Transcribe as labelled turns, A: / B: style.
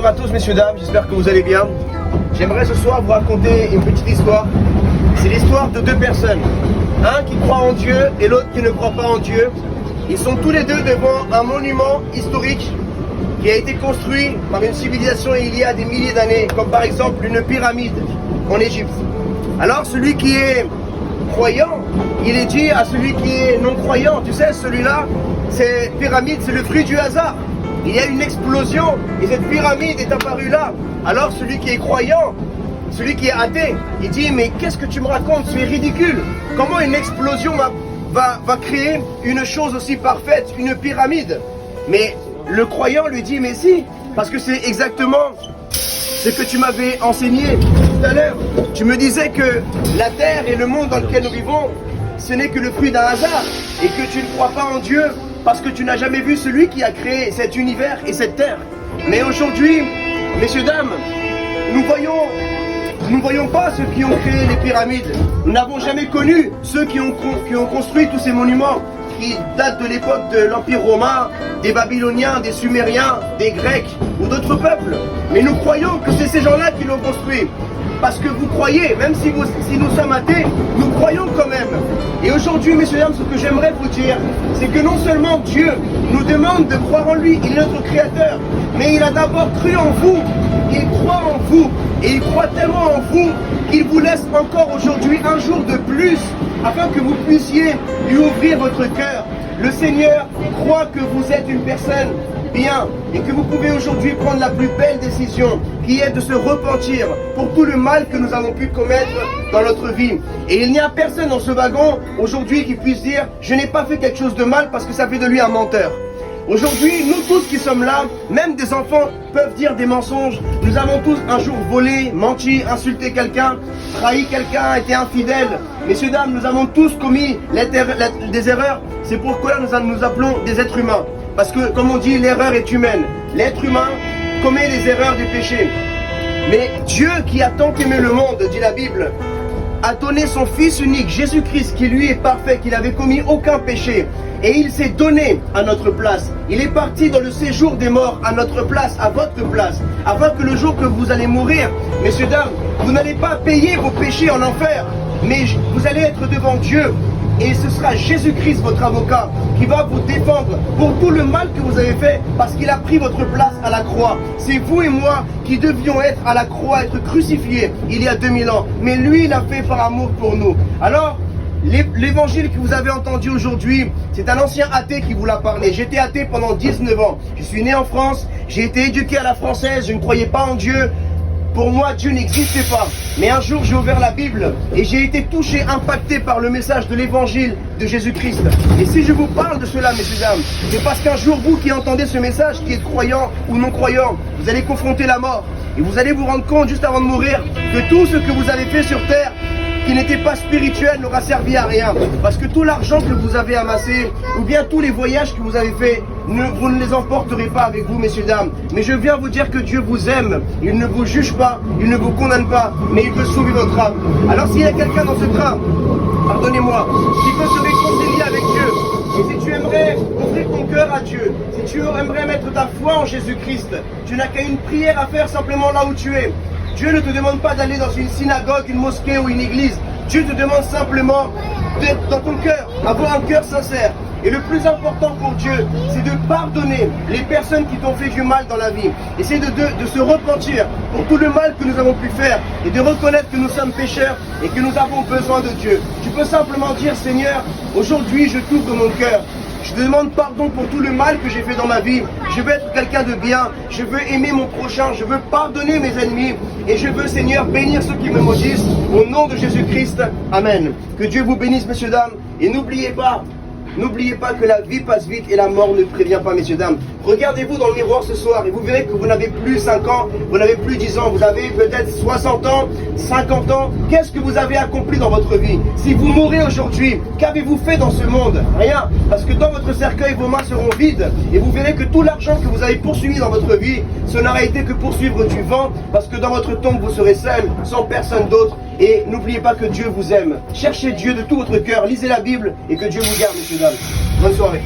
A: Bonjour à tous messieurs dames, j'espère que vous allez bien. J'aimerais ce soir vous raconter une petite histoire. C'est l'histoire de deux personnes. Un qui croit en Dieu et l'autre qui ne croit pas en Dieu. Ils sont tous les deux devant un monument historique qui a été construit par une civilisation il y a des milliers d'années, comme par exemple une pyramide en Égypte. Alors celui qui est croyant, il est dit à celui qui est non croyant, tu sais, celui-là, cette pyramide, c'est le fruit du hasard. Il y a une explosion et cette pyramide est apparue là. Alors celui qui est croyant, celui qui est athée, il dit mais qu'est-ce que tu me racontes, c'est ridicule. Comment une explosion va créer une chose aussi parfaite, une pyramide? Mais le croyant lui dit mais si, parce que c'est exactement ce que tu m'avais enseigné tout à l'heure. Tu me disais que la terre et le monde dans lequel nous vivons, ce n'est que le fruit d'un hasard et que tu ne crois pas en Dieu parce que tu n'as jamais vu celui qui a créé cet univers et cette terre. Mais aujourd'hui, messieurs, dames, nous voyons pas ceux qui ont créé les pyramides. Nous n'avons jamais connu ceux qui ont construit tous ces monuments qui datent de l'époque de l'Empire romain, des Babyloniens, des Sumériens, des Grecs ou d'autres peuples. Mais nous croyons que c'est ces gens-là qui l'ont construit. Parce que vous croyez, même si nous sommes athées, nous croyons quand même. Et aujourd'hui, messieurs et dames, ce que j'aimerais vous dire, c'est que non seulement Dieu nous demande de croire en lui, il est notre créateur, mais il a d'abord cru en vous, il croit en vous, et il croit tellement en vous qu'il vous laisse encore aujourd'hui un jour de plus, afin que vous puissiez lui ouvrir votre cœur. Le Seigneur croit que vous êtes une personne bien et que vous pouvez aujourd'hui prendre la plus belle décision qui est de se repentir pour tout le mal que nous avons pu commettre dans notre vie. Et il n'y a personne dans ce wagon aujourd'hui qui puisse dire je n'ai pas fait quelque chose de mal parce que ça fait de lui un menteur. Aujourd'hui, nous tous qui sommes là, même des enfants peuvent dire des mensonges. Nous avons tous un jour volé, menti, insulté quelqu'un, trahi quelqu'un, été infidèle. Messieurs, dames, nous avons tous commis des erreurs. C'est pourquoi nous appelons des êtres humains. Parce que, comme on dit, l'erreur est humaine. L'être humain commet les erreurs du péché. Mais Dieu qui a tant aimé le monde, dit la Bible, a donné son Fils unique, Jésus-Christ, qui lui est parfait, qui n'avait commis aucun péché. Et il s'est donné à notre place. Il est parti dans le séjour des morts à notre place, à votre place, afin que le jour que vous allez mourir, messieurs, dames, vous n'allez pas payer vos péchés en enfer, mais vous allez être devant Dieu. Et ce sera Jésus-Christ, votre avocat, qui va vous défendre pour tout le mal que vous avez fait, parce qu'il a pris votre place à la croix. C'est vous et moi qui devions être à la croix, être crucifiés il y a 2000 ans. Mais lui, il a fait par amour pour nous. Alors, l'évangile que vous avez entendu aujourd'hui, c'est un ancien athée qui vous l'a parlé. J'étais athée pendant 19 ans. Je suis né en France, j'ai été éduqué à la française, je ne croyais pas en Dieu. Pour moi, Dieu n'existait pas. Mais un jour, j'ai ouvert la Bible et j'ai été touché, impacté par le message de l'évangile de Jésus-Christ. Et si je vous parle de cela, messieurs, dames, c'est parce qu'un jour, vous qui entendez ce message, qui êtes croyant ou non croyant, vous allez confronter la mort. Et vous allez vous rendre compte, juste avant de mourir, que tout ce que vous avez fait sur terre, qui n'était pas spirituel, n'aura servi à rien. Parce que tout l'argent que vous avez amassé, ou bien tous les voyages que vous avez faits, vous ne les emporterez pas avec vous, messieurs, dames. Mais je viens vous dire que Dieu vous aime. Il ne vous juge pas, il ne vous condamne pas, mais il veut sauver votre âme. Alors s'il y a quelqu'un dans ce train, pardonnez-moi, qui peut se réconcilier avec Dieu, et si tu aimerais ouvrir ton cœur à Dieu, si tu aimerais mettre ta foi en Jésus-Christ, tu n'as qu'à une prière à faire simplement là où tu es. Dieu ne te demande pas d'aller dans une synagogue, une mosquée ou une église. Dieu te demande simplement d'être dans ton cœur, avoir un cœur sincère. Et le plus important pour Dieu, c'est de pardonner les personnes qui t'ont fait du mal dans la vie. Et c'est de se repentir pour tout le mal que nous avons pu faire et de reconnaître que nous sommes pécheurs et que nous avons besoin de Dieu. Tu peux simplement dire, Seigneur, aujourd'hui je t'ouvre mon cœur. Je te demande pardon pour tout le mal que j'ai fait dans ma vie. Je veux être quelqu'un de bien. Je veux aimer mon prochain. Je veux pardonner mes ennemis. Et je veux, Seigneur, bénir ceux qui me maudissent. Au nom de Jésus-Christ. Amen. Que Dieu vous bénisse, messieurs, dames. Et n'oubliez pas que la vie passe vite et la mort ne prévient pas, messieurs, dames. Regardez-vous dans le miroir ce soir et vous verrez que vous n'avez plus 5 ans, vous n'avez plus 10 ans, vous avez peut-être 60 ans, 50 ans. Qu'est-ce que vous avez accompli dans votre vie? Si vous mourrez aujourd'hui, qu'avez-vous fait dans ce monde? Rien. Parce que dans votre cercueil, vos mains seront vides et vous verrez que tout l'argent que vous avez poursuivi dans votre vie, ce n'aura été que poursuivre du vent, parce que dans votre tombe, vous serez seul, sans personne d'autre. Et n'oubliez pas que Dieu vous aime. Cherchez Dieu de tout votre cœur, lisez la Bible et que Dieu vous garde, messieurs, dames. Bonne soirée.